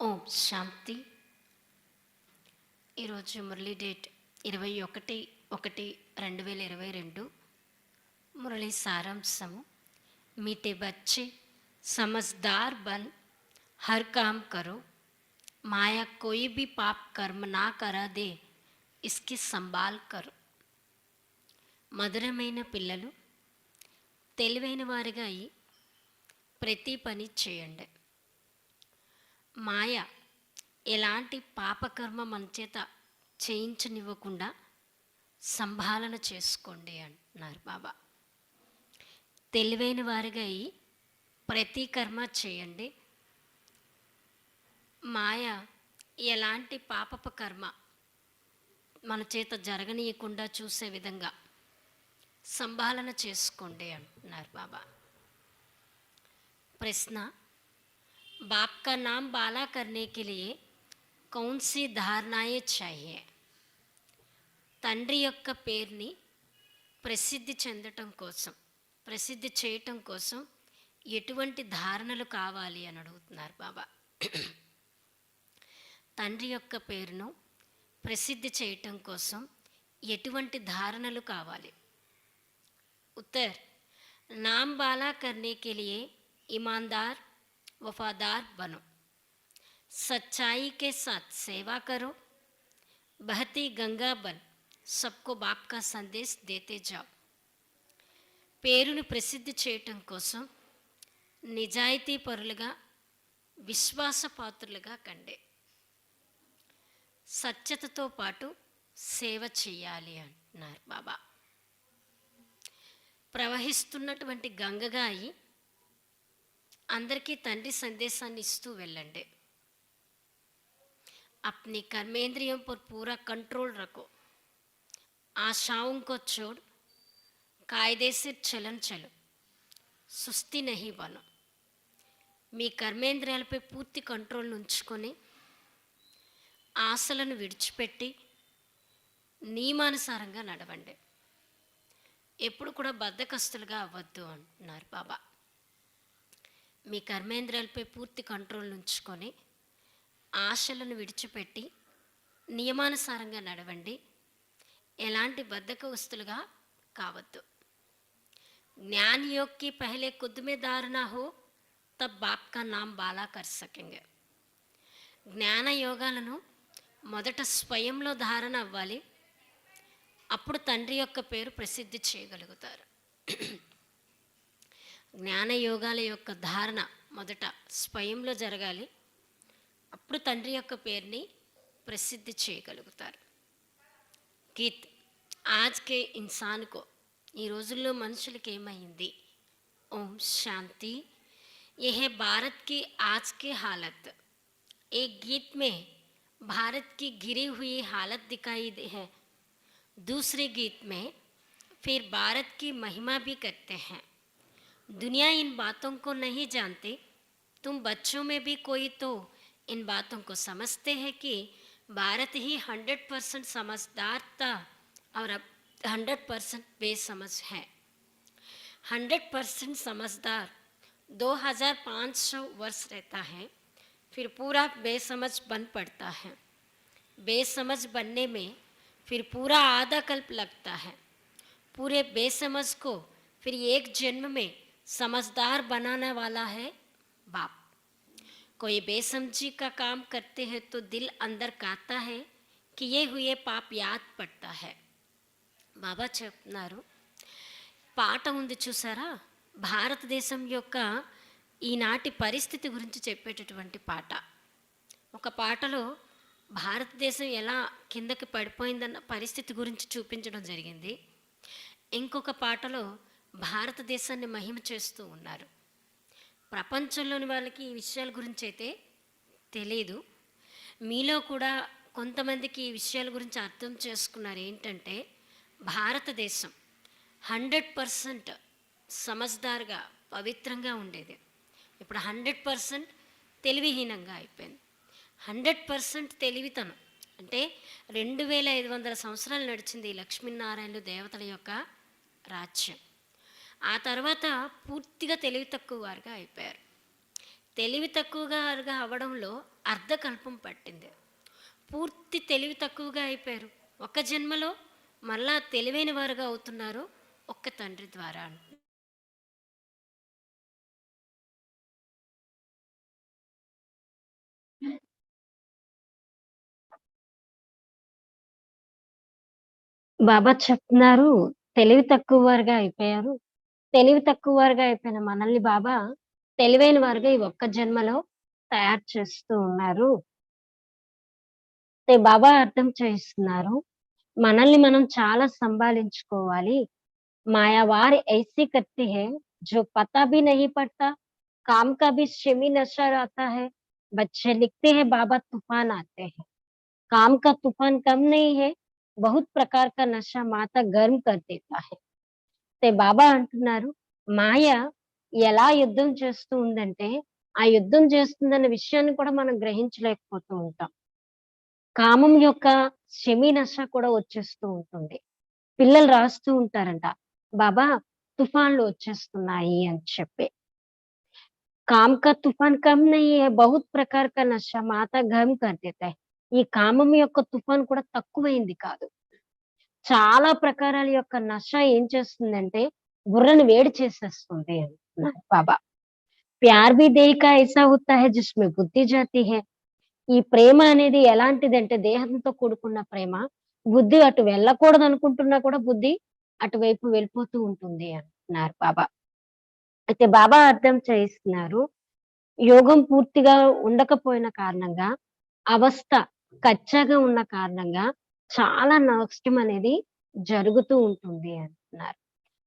ఓం శాంతి. ఈరోజు మురళీ డేట్ 21/1/2022. మురళీ సారాంశము: मीठे बच्चे समझदार बन हर काम करो, माया कोई भी पाप कर्म ना करा दे, इसकी संभाल करो. మధురమైన పిల్లలు, తెలివైన వారిగా అయి ప్రతి పని చేయండి. మాయ ఎలాంటి పాపకర్మ మన చేత చేయించనివ్వకుండా సంభాలన చేసుకోండి అంటున్నారు బాబా. తెలివైన వారిగా అయి ప్రతి కర్మ చేయండి. మాయ ఎలాంటి పాపపు కర్మ మన చేత జరగనీయకుండా చూసే విధంగా సంభాలన చేసుకోండి అంటున్నారు బాబా. ప్రశ్న: बाप का नाम बाला करने के लिए कौन सी धारणाएं चाहिए? తండ్రి యొక్క పేరుని ప్రసిద్ధి చెందటం కోసం, ప్రసిద్ధి చేయటం కోసం ఎటువంటి ధారణలు కావాలి అని అడుగుతున్నారు బాబా. తండ్రి యొక్క పేరును ప్రసిద్ధి చేయటం కోసం ఎటువంటి ధారణలు కావాలి? ఉత్తర్: नाम बाला करने के लिए ईमानदार वफादार बनो, सच्चाई के साथ सेवा करो, बहती गंगा बन सबको बाप का संदेश देते जाओ. పేరును ప్రసిద్ధి చేయటం కోసం నిజాయితీ పరులుగా, విశ్వాసపాత్రులుగా కండే, సత్యతతో పాటు సేవ చేయాలి అంటున్నారు బాబా. ప్రవహిస్తున్నటువంటి గంగగా అయి అందరికీ తండ్రి సందేశాన్ని ఇస్తూ వెళ్ళండి. अपनी कर्मेंद्रियों पर पूरा कंट्रोल रखो, आशाओं को छोड़ कायदे से चलन चलो, सुस्ती नहीं बनो. మీ కర్మేంద్రియాలపై పూర్తి కంట్రోల్ ఉంచుకొని ఆశలను విడిచిపెట్టి నియమానుసారంగా నడవండి. ఎప్పుడు కూడా బద్ధకస్తులుగా అవ్వద్దు అంటున్నారు బాబా. మీ కర్మేంద్రియాలపై పూర్తి కంట్రోల్ ఉంచుకొని ఆశలను విడిచిపెట్టి నియమానుసారంగా నడవండి. ఎలాంటి బద్ధకస్తులుగా కావద్దు. జ్ఞాन योग की पहले खुद में धारणा हो तब बाप का नाम बाला कर सकेंगे. జ్ఞాన యోగాలను మొదట స్వయంలో ధారణ అవ్వాలి, అప్పుడు తండ్రి యొక్క పేరు ప్రసిద్ధి చేయగలుగుతారు. జ్ఞాన యోగాల యొక్క ధారణ మొదట స్వయంలో జరగాలి, అప్పుడు తండ్రి యొక్క పేరుని ప్రసిద్ధి చేయగలుగుతారు. గీత్: ఆజ్ కే ఇన్సాన్కో, ఈ రోజుల్లో మనుషులకి ఏమైంది? ఓం శాంతి. यह भारत की आज की हालत, एक गीत में भारत की गिरी हुई हालत दिखाई है, दूसरे गीत में फिर भारत की महिमा भी करते हैं. दुनिया इन बातों को नहीं जानती, तुम बच्चों में भी कोई तो इन बातों को समझते हैं कि भारत ही 100% समझदार था और अब 100% बेसमझ है. 100% समझदार 2500 वर्ष रहता है, फिर पूरा बेसमझ बन पड़ता है. बेसमझ बनने में फिर पूरा आधा कल्प लगता है. पूरे बेसमझ को फिर एक जन्म में समझदार बनाने वाला है बाप. कोई बेसमझी का काम करते हैं तो दिल अंदर कहता है कि ये हुए पाप याद पड़ता है. బాబా చెప్తున్నారు, పాట ఉంది చూసారా, భారతదేశం యొక్క ఈనాటి పరిస్థితి గురించి చెప్పేటటువంటి పాట. ఒక పాటలో భారతదేశం ఎలా కిందకి పడిపోయిందన్న పరిస్థితి గురించి చూపించడం జరిగింది. ఇంకొక పాటలో భారతదేశాన్ని మహిమ చేస్తూ ఉన్నారు. ప్రపంచంలోని వాళ్ళకి ఈ విషయాల గురించి అయితే తెలీదు. మీలో కూడా కొంతమందికి ఈ విషయాల గురించి అర్థం చేసుకున్నారు. ఏంటంటే, భారతదేశం 100% సమజ్దార్గా, పవిత్రంగా ఉండేది. ఇప్పుడు 100% తెలివిహీనంగా అయిపోయింది. 100% తెలివితనం అంటే 2500 సంవత్సరాలు నడిచింది ఈ లక్ష్మీనారాయణులు దేవతల యొక్క రాజ్యం. ఆ తర్వాత పూర్తిగా తెలివి తక్కువ వారుగా అయిపోయారు. తెలివి తక్కువగా అవ్వడంలో అర్ధకల్పం పట్టింది. పూర్తి తెలివి తక్కువగా అయిపోయారు. ఒక జన్మలో మళ్ళా తెలివైన వారుగా అవుతున్నారు ఒక్క తండ్రి ద్వారా. బాబా చెప్తున్నారు, తెలివి తక్కువ వారుగా అయిపోయారు. తెలివి తక్కువ వారుగా అయిపోయిన మనల్ని బాబా తెలివైన వారుగా ఈ ఒక్క జన్మలో తయారు చేస్తూ ఉన్నారు. బాబా అర్థం చేయిస్తున్నారు. మనల్ని మనం చాలా సంభాళించుకోవాలి. मायावार ऐसी करती है जो पता भी नहीं पड़ता, काम का भी शमी नशा रहता है। बच्चे लिखते हैं बाबा तूफान आते हैं। काम का तूफान कम नहीं है, बहुत प्रकार का नशा माता गर्म कर देता है. బాబా అంటున్నారు, మాయ ఎలా యుద్ధం చేస్తూ ఉందంటే, ఆ యుద్ధం చేస్తుందన్న విషయాన్ని కూడా మనం గ్రహించలేకపోతూ ఉంటాం. కామం యొక్క శమి నశ కూడా వచ్చేస్తూ ఉంటుంది. పిల్లలు రాస్తూ ఉంటారంట, బాబా తుఫాన్లు వచ్చేస్తున్నాయి అని చెప్పి. काम का तूफान कम नहीं है, बहुत प्रकार का नशा माता గమ్ కర్ దేతా హై. ఈ కామం యొక్క తుఫాన్ కూడా తక్కువైంది కాదు. చాలా ప్రకారాల యొక్క నష ఏం చేస్తుందంటే, బుర్రని వేడి చేసేస్తుంది అంటున్నారు బాబా. ప్యార్ భీ దేహ్ కా ఐసా హోతా హై జిస్మే బుద్ధి జాతి హై. ఈ ప్రేమ అనేది ఎలాంటిదంటే దేహంతో కూడుకున్న ప్రేమ. బుద్ధి అటు వెళ్ళకూడదనుకుంటున్నా కూడా బుద్ధి అటువైపు వెళ్ళిపోతూ ఉంటుంది అంటున్నారు బాబా. అయితే బాబా అర్థం చేయిస్తున్నారు, యోగం పూర్తిగా ఉండకపోయిన కారణంగా, అవస్థ కచ్చాగా ఉన్న కారణంగా చాలా నష్టం అనేది జరుగుతూ ఉంటుంది అంటున్నారు.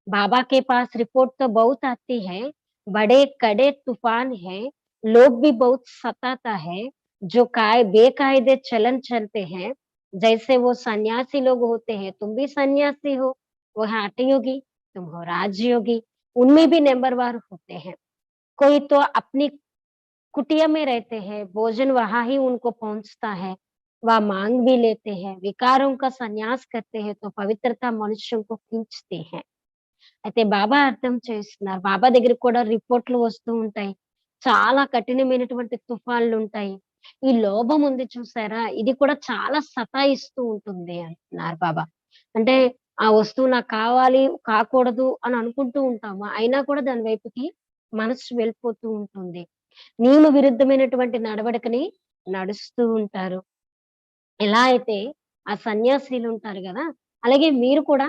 बाबा के पास रिपोर्ट तो बहुत आती है, बड़े कड़े तूफान है, लोग भी बहुत सताता है, जो बेकायदे चलन चलते हैं, जैसे वो सन्यासी लोग होते हैं, तुम भी सन्यासी हो, वो हठयोगी, तुम हो राजयोगी, उनमें भी नंबरवार होते हैं। कोई तो अपनी कुटिया में रहते हैं, भोजन वहाँ ही उनको पहुँचता है, वह माँग भी लेते हैं, विकारों का संन्यास करते हैं, तो पवित्रता मनुष्यों को खींचती है. అయితే బాబా అర్థం చేస్తున్నారు. బాబా దగ్గరికి కూడా రిపోర్ట్‌లు వస్తూ ఉంటాయి. చాలా కఠినమైనటువంటి తుఫాన్లుంటాయి. ఈ లోభం ఉంది చూసారా? ఇది కూడా చాలా సతాయిస్తూ ఉంటుంది అంటున్నారు బాబా. అంటే ఆ వస్తువు నాకు కావాలి, కాకూడదు అని అనుకుంటూ ఉంటాము. అయినా కూడా దాని వైపుకి మనసు వెళ్ళిపోతూ ఉంటుంది. నియమ విరుద్ధమైనటువంటి నడవడికని నడుస్తూ ఉంటారు. ఎలా అయితే ఆ సన్యాసీలుంటారు గదా! అలాగే మీరు కూడా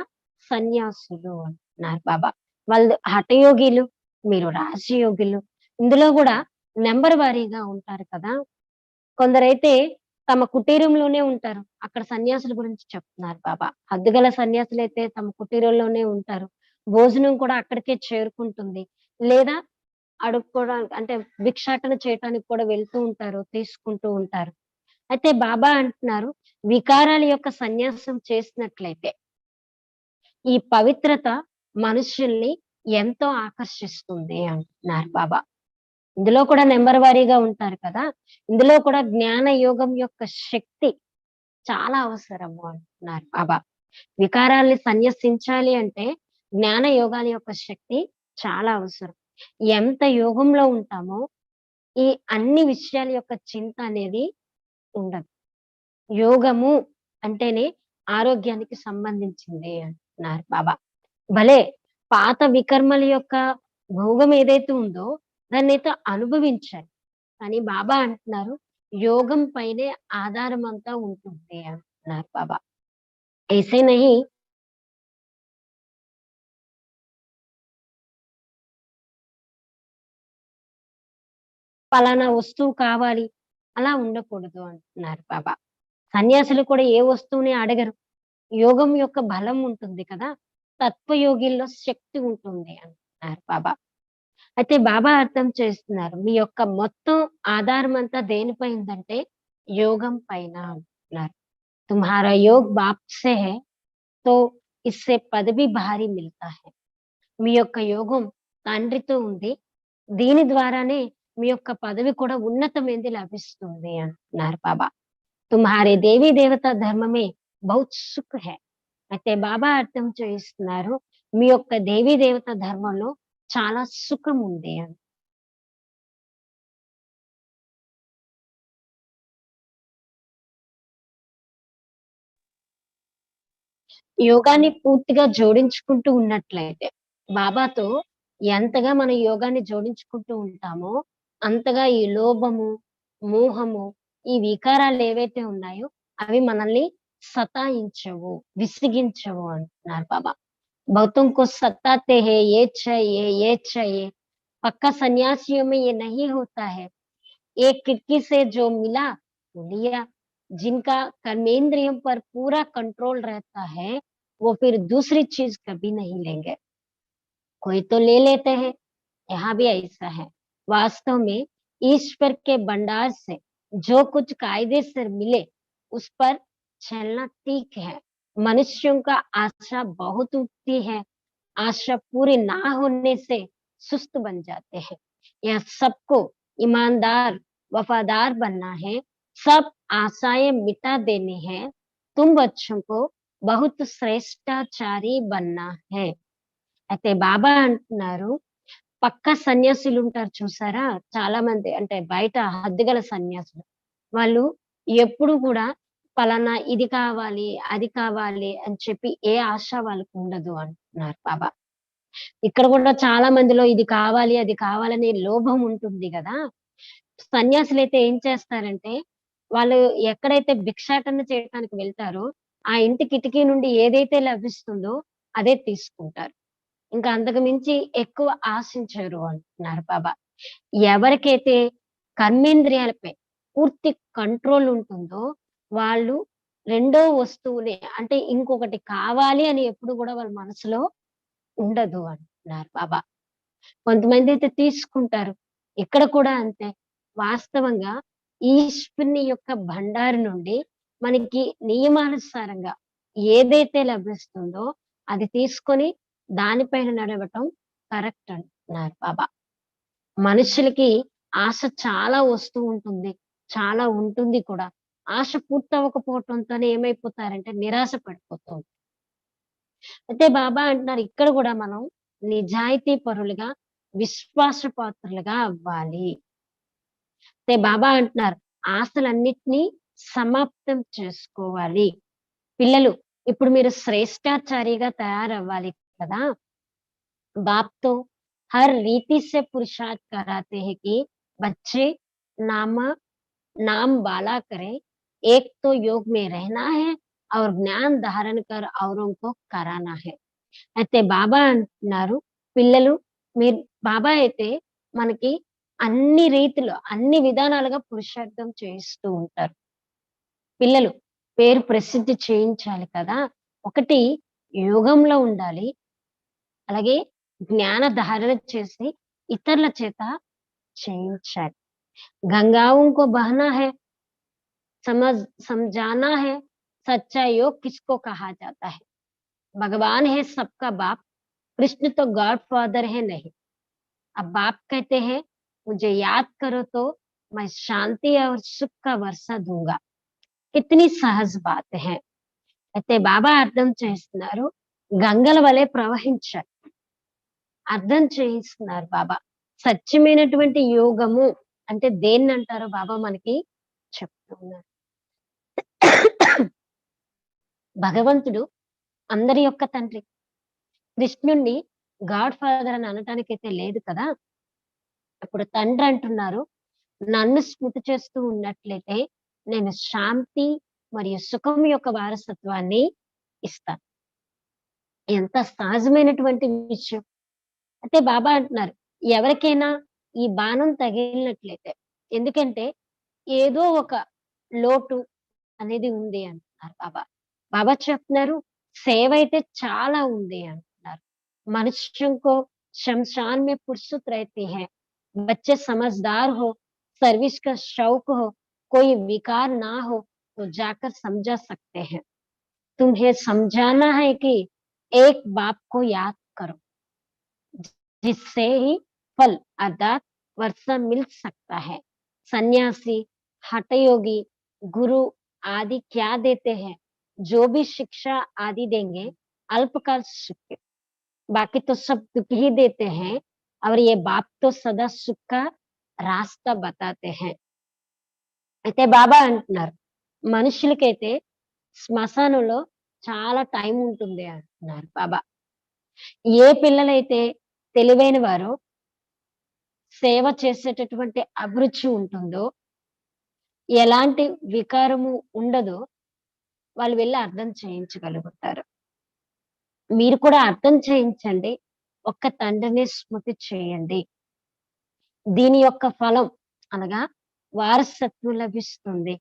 సన్యాసులు అంటున్నారు బాబా. వాళ్ళు హఠయోగిలు, మీరు రాజయోగులు. ఇందులో గూడా నంబర్ వారీగా ఉంటారు కదా! కొందరైతే తమ కుటీరంలోనే ఉంటారు. అక్కడ సన్యాసుల గురించి చెప్తున్నారు బాబా. హద్దుగల సన్యాసులైతే తమ కుటీరంలోనే ఉంటారు. భోజనం కూడా అక్కడికే చేరుకుంటుంది. లేదా అడుక్కోవడానికి అంటే భిక్షాటన చేయటానికి కూడా వెళ్తూ ఉంటారు. తీసుకుంటూ ఉంటారు. అయితే బాబా అంటున్నారు, వికారాల యొక్క సన్యాసం చేసినట్లయితే, ఈ పవిత్రత మనుషుల్ని ఎంతో ఆకర్షిస్తుంది అంటున్నారు బాబా. ఇందులో కూడా నంబర్ వారీగా ఉంటారు కదా! ఇందులో కూడా జ్ఞాన యోగం యొక్క శక్తి చాలా అవసరము అంటున్నారు బాబా. వికారాల్ని సన్యసించాలి అంటే జ్ఞాన యోగాల యొక్క శక్తి చాలా అవసరం. ఎంత యోగంలో ఉంటామో, ఈ అన్ని విషయాల యొక్క చింత అనేది ఉండదు. యోగము అంటేనే ఆరోగ్యానికి సంబంధించింది అంటున్నారు బాబా. భలే పాత వికర్మల యొక్క భోగం ఏదైతే ఉందో దాన్నైతే అనుభవించాలి. కానీ బాబా అంటున్నారు, యోగం పైనే ఆధారం అంతా ఉంటుంది అంటున్నారు బాబా. ऐसे नहीं పలానా వస్తువు కావాలి అలా ఉండకూడదు అంటున్నారు బాబా. సన్యాసులు కూడా ఏ వస్తువుని అడగరు. యోగం యొక్క బలం ఉంటుంది కదా! తత్వయోగిల్లో శక్తి ఉంటుంది అంటున్నారు బాబా. అయితే బాబా అర్థం చేస్తున్నారు. మీ యొక్క మొత్తం ఆధారం అంతా దేనిపై ఉందంటే యోగం పైన అంటున్నారు. తుమ్హారా యోగ్ బాప్ సే హై తో ఇస్సే పద్ భీ భారీ మిల్తా హై. మీ యొక్క యోగం తండ్రితో ఉంది. దీని ద్వారానే మీ యొక్క పదవి కూడా ఉన్నతమైనది లభిస్తుంది అంటున్నారు బాబా. తుమ్హారే దేవీ దేవతా ధర్మమే బహుత్ సుఖ్ హై. అయితే బాబా అర్థం చేయిస్తున్నారు, మీ యొక్క దేవీ దేవత ధర్మంలో చాలా సుఖం ఉంది అని. యోగాన్ని పూర్తిగా జోడించుకుంటూ ఉన్నట్లయితే, బాబాతో ఎంతగా మనం యోగాన్ని జోడించుకుంటూ ఉంటామో, అంతగా ఈ లోభము, మోహము, ఈ వికారాలు ఏవైతే ఉన్నాయో, అవి మనల్ని సతాయించవు, విసిగించవు అంటున్నారు బాబా. बहुतों को सताते हैं, ये चाहिए, पक्का सन्यासियों में ये नहीं होता है। एक खिड़की से जो मिला वो लिया। जिनका कर्मेंद्रियम पर पूरा कंट्रोल रहता है, वो फिर दूसरी चीज कभी नहीं लेंगे। कोई तो ले लेते हैं, यहाँ भी ऐसा है। वास्तव में ईश्वर के भंडार से जो कुछ कायदे से मिले, उस पर चलना ठीक है। मनुष्यों का आशा बहुत उठती है, आशा पूरी ना होने से सुस्त बन जाते हैं। यह सबको ईमानदार वफादार बनना है, सब आशाएं मिटा देनी है। तुम बच्चों को बहुत श्रेष्ठाचारी बनना है। అయితే బాబా అంటున్నారు, పక్కా సన్యాసులు ఉంటారు చూసారా? చాలా మంది అంటే బయట హద్దుగల సన్యాసులు. వాళ్ళు ఎప్పుడు కూడా పలానా ఇది కావాలి, అది కావాలి అని చెప్పి ఏ ఆశ వాళ్ళకి ఉండదు అంటున్నారు బాబా. ఇక్కడ కూడా చాలా మందిలో ఇది కావాలి, అది కావాలనే లోభం ఉంటుంది గదా! సన్యాసులైతే ఏం చేస్తారంటే, వాళ్ళు ఎక్కడైతే భిక్షాటన చేయటానికి వెళ్తారో, ఆ ఇంటి కిటికీ నుండి ఏదైతే లభిస్తుందో అదే తీసుకుంటారు. ఇంకా అంతకు మించి ఎక్కువ ఆశించరు అంటున్నారు బాబా. ఎవరికైతే కర్మేంద్రియాలపై పూర్తి కంట్రోల్ ఉంటుందో, వాళ్ళు రెండో వస్తువుని అంటే ఇంకొకటి కావాలి అని ఎప్పుడు కూడా వాళ్ళ మనసులో ఉండదు అంటున్నారు బాబా. కొంతమందైతే తీసుకుంటారు. ఇక్కడ కూడా అంతే. వాస్తవంగా ఈశ్వరుని యొక్క భండారి నుండి మనకి నియమానుసారంగా ఏదైతే లభిస్తుందో అది తీసుకొని దానిపైన నడవటం కరెక్ట్ అంటున్నారు బాబా. మనుషులకి ఆశ చాలా వస్తూ ఉంటుంది. చాలా ఉంటుంది కూడా. ఆశ పూర్తవ్వకపోవటంతోనే ఏమైపోతారంటే నిరాశ పడిపోతూ ఉంటారు. అయితే బాబా అంటున్నారు ఇక్కడ కూడా మనం నిజాయితీ పరులుగా, విశ్వాసపాత్రులుగా అవ్వాలి. అయితే బాబా అంటున్నారు ఆశలన్నిటినీ సమాప్తం చేసుకోవాలి. పిల్లలు ఇప్పుడు మీరు శ్రేష్టాచారిగా తయారవ్వాలి కదా! बाप तो हर रीति से पुरुषार्थ कराते हैं कि बच्चे नाम नाम वाला करें। एक तो योग में रहना है और ज्ञान धारण कर औरों को कराना है। అయితే బాబా అంటున్నారు పిల్లలు మీరు బాబా అయితే మనకి అన్ని రీతిలో అన్ని విధానాలుగా పురుషార్థం చేయిస్తూ ఉంటారు. పిల్లలు పేరు ప్రసిద్ధి చేయించాలి కదా! ఒకటి యోగంలో ఉండాలి. అలాగే జ్ఞాన ధారణ చేసి ఇతరుల చేత చేయించాలి. గంగాओं को बहना है, समझाना है, सच्चा योग किसको कहा जाता है? भगवान है सबका बाप, कृष्ण तो गॉड फादर है नहीं। अब बाप कहते हैं मुझे याद करो तो मैं शांति और सुख का वर्षा दूंगा। कितनी सहज बात है. అయితే బాబా అర్థం చేస్తున్నారు గంగల వలె ప్రవహించాలి. అర్థం చేయిస్తున్నారు బాబా. సత్యమైనటువంటి యోగము అంటే దేన్నంటారో బాబా మనకి చెప్తున్నారు. భగవంతుడు అందరి యొక్క తండ్రి. కృష్ణుణ్ణి గాడ్ ఫాదర్ అని అనటానికైతే లేదు కదా! అప్పుడు తండ్రి అంటున్నారు నన్ను స్మృతి చేస్తూ ఉన్నట్లయితే నేను శాంతి మరియు సుఖం యొక్క వారసత్వాన్ని ఇస్తాను. ఎంత సహజమైనటువంటి విషయం. అయితే బాబా అంటున్నారు ఎవరికైనా ఈ బాణం తగిలినట్లయితే ఎందుకంటే ఏదో ఒక లోటు అనేది ఉంది అంటున్నారు బాబా. బాబా చెప్తున్నారు సేవ అయితే చాలా ఉంది అంటున్నారు. मनुष्यों को शमशान में फुर्सत रहती है, बच्चे समझदार हो, सर्विस का शौक हो, कोई विकार ना हो तो जाकर समझा सकते हैं. तुम्हें समझाना है कि एक बाप को याद करो जिससे ही फल अर्थात वर्षा मिल सकता है. सन्यासी, हठयोगी, गुरु आदि क्या देते हैं? जो भी शिक्षा आदि देंगे अल्पकाल सुख, बाकी तो सब दुख ही देते हैं और ये बाप तो सदा सुख का रास्ता बताते हैं. అయితే బాబా అంటున్నారు మనుషులకైతే శ్మశానంలో చాలా టైం ఉంటుంది అంటున్నారు బాబా. ఏ పిల్లలైతే తెలివైన వారో, సేవ చేసేటటువంటి అభిరుచి ఉంటుందో, ఎలాంటి వికారము ఉండదో వాళ్ళు వెళ్లి అర్థం చేయించగలుగుతారు. మీరు కూడా అర్థం చేయించండి. ఒక్క తండ్రిని స్మృతి చేయండి. దీని యొక్క ఫలం అనగా వారసత్వం లభిస్తుంది.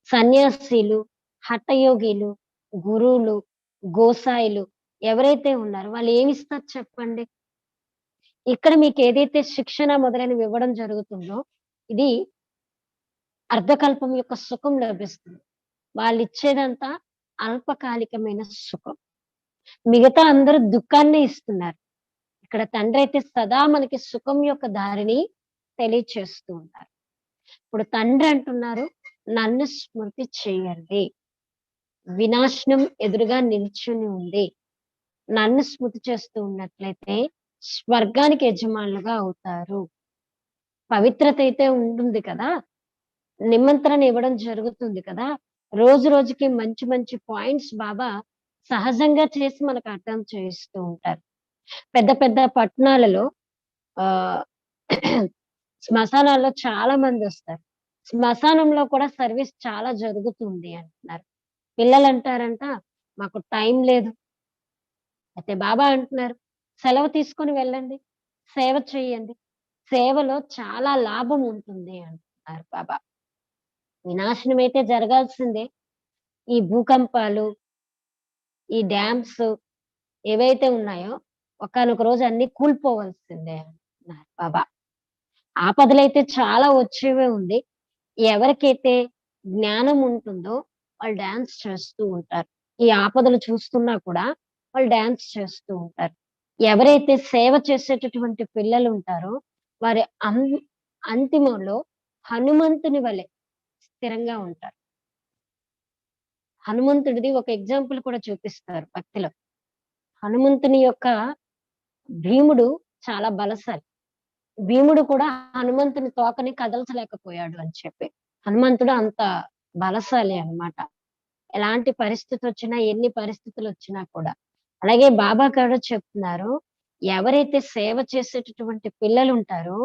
సన్యాసీలు, హఠయోగిలు, గురువులు, గోసాయిలు ఎవరైతే ఉన్నారో వాళ్ళు ఏమిస్తారు చెప్పండి? ఇక్కడ మీకేదైతే శిక్షణ మొదలైనవి ఇవ్వడం జరుగుతుందో, ఇది అర్ధకల్పం యొక్క సుఖం లభిస్తుంది. వాళ్ళిచ్చేదంతా అల్పకాలికమైన సుఖం. మిగతా అందరూ దుఃఖాన్నే ఇస్తున్నారు. ఇక్కడ తండ్రయితే సదా మనకి సుఖం యొక్క దారిని తెలియచేస్తూ ఉంటారు. ఇప్పుడు తండ్రి అంటున్నారు, నన్ను స్మృతి చేయండి. వినాశనం ఎదురుగా నిల్చొని ఉంది. నన్ను స్మృతి చేస్తూ ఉన్నట్లయితే స్వర్గానికి యజమానులుగా అవుతారు. పవిత్రత అయితే ఉంటుంది కదా! నిమంత్రణ ఇవ్వడం జరుగుతుంది కదా! రోజు రోజుకి మంచి మంచి పాయింట్స్ బాబా సహజంగా చేసి మనకు అర్థం చేయిస్తూ ఉంటారు. పెద్ద పెద్ద పట్టణాలలో ఆహ్, శ్మశానాల్లో చాలా మందొస్తారు. శ్మశానంలో కూడా సర్వీస్ చాలా జరుగుతుంది అంటున్నారు. పిల్లలంటారంట, మాకు టైం లేదు. అయితే బాబా అంటున్నారు, సెలవు తీసుకొని వెళ్ళండి. సేవ చేయండి. సేవలో చాలా లాభం ఉంటుంది అంటున్నారు బాబా. వినాశనమైతే జరగాల్సిందే. ఈ భూకంపాలు, ఈ డ్యామ్స్ ఏవైతే ఉన్నాయో ఒకానొక రోజు అన్నీ కూలిపోవాల్సిందే అంటున్నారు బాబా. ఆపదలైతే చాలా వచ్చేవే ఉంది. ఎవరికైతే జ్ఞానం ఉంటుందో వాళ్ళు డాన్స్ చేస్తూ ఉంటారు. ఈ ఆపదలు చూస్తున్నా కూడా వాళ్ళు డాన్స్ చేస్తూ ఉంటారు. ఎవరైతే సేవ చేసేటటువంటి పిల్లలుంటారో వారి అంతిమంలో హనుమంతుని వలె స్థిరంగా ఉంటారు. హనుమంతుడిది ఒక ఎగ్జాంపుల్ కూడా చూపిస్తారు భక్తిలో. హనుమంతుని యొక్క భీముడు చాలా బలశాలి. భీముడు కూడా హనుమంతుని తోకని కదల్చలేకపోయాడు అని చెప్పి. హనుమంతుడు అంత బలశాలి అన్నమాట. ఎలాంటి పరిస్థితొచ్చినా, ఎన్ని పరిస్థితులొచ్చినా కూడా. అలాగే బాబా కూడా చెప్తున్నారు, ఎవరైతే సేవ చేసేటటువంటి పిల్లలుంటారో,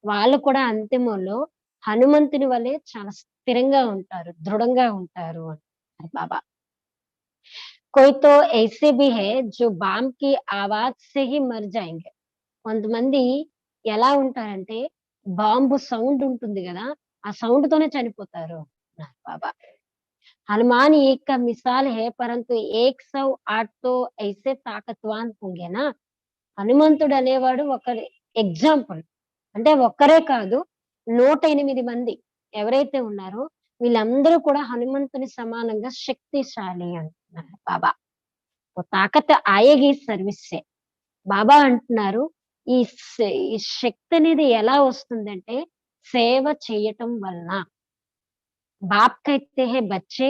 వాళ్ళు కూడా అంతిమంలో హనుమంతుని వలె చాలా స్థిరంగా ఉంటారు, దృఢంగా ఉంటారు అంటారు బాబా. कोई तो ऐसे भी है जो बाम की आवाज से ही मर जाएंगे. కొంతమంది ఎలా ఉంటారంటే బాంబు సౌండ్ ఉంటుంది గదా! ఆ సౌండ్ తోనే చనిపోతారు అన్నారు బాబా. हनुमान एक का मिसाल है परंतु 108 तो ऐसे ताकतवान होंगे ना. హనుమంతుడు అనేవాడు ఒకరి ఎగ్జాంపుల్. అంటే ఒక్కరే కాదు 108 మంది ఎవరైతే ఉన్నారో వీళ్ళందరూ కూడా హనుమంతుని సమానంగా శక్తిశాలి అంటున్నారు బాబా. ఓ తాకత్ ఆయేగి సర్వీస్ సే. బాబా అంటున్నారు ఈ ఈ శక్తి అనేది ఎలా వస్తుందంటే సేవ చేయటం వలన. बाप कहते हैं बच्चे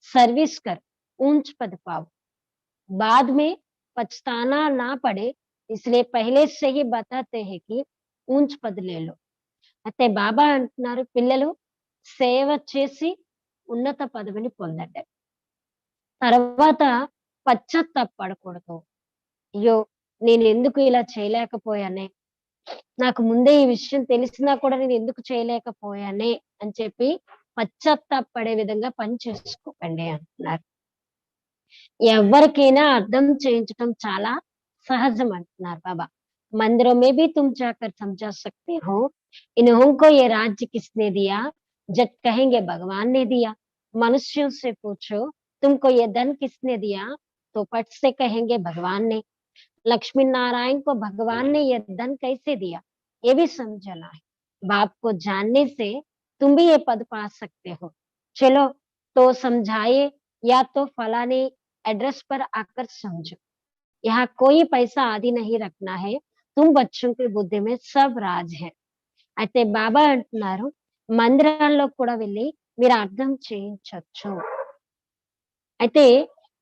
सर्विस कर ऊंच पद पाओ बाद में पछताना ना पड़े इसलिए पहले से ही बताते हैं कि ऊंच पद ले लो. అయితే బాబా అంటున్నారు పిల్లలు సేవ చేసి ఉన్నత పదవిని పొందండి. తర్వాత పశ్చాత్తాపపడకూడదు. అయ్యో! నేనెందుకు ఇలా చేయలేకపోయానే? నాకు ముందే ఈ విషయం తెలిసినా కూడా నేనెందుకు చేయలేకపోయానే అని చెప్పి పశ్చాత్తాపపడే విధంగా పని చేసుకోకండి అంటున్నారు. ఎవ్వరికైనా అర్థం చేయించటం చాలా సహజం అంటున్నారు బాబా. मंदिरों में भी तुम जाकर समझा सकते हो इन्हों को ये राज्य किसने दिया जब कहेंगे भगवान ने दिया. मनुष्यों से पूछो तुमको ये धन किसने दिया तो पट से कहेंगे भगवान ने. लक्ष्मी नारायण को भगवान ने ये धन कैसे दिया ये भी समझना है. बाप को जानने से तुम भी ये पद पा सकते हो. चलो तो समझाए या तो फलाने एड्रेस पर आकर समझो. यहाँ कोई पैसा आदि नहीं रखना है. तुम बच्चों की बुद्धि में सब राज है. అయితే బాబా అంటున్నారు మందిరాల్లో కూడా వెళ్ళి మీరు అర్థం చేయించొచ్చు. అయితే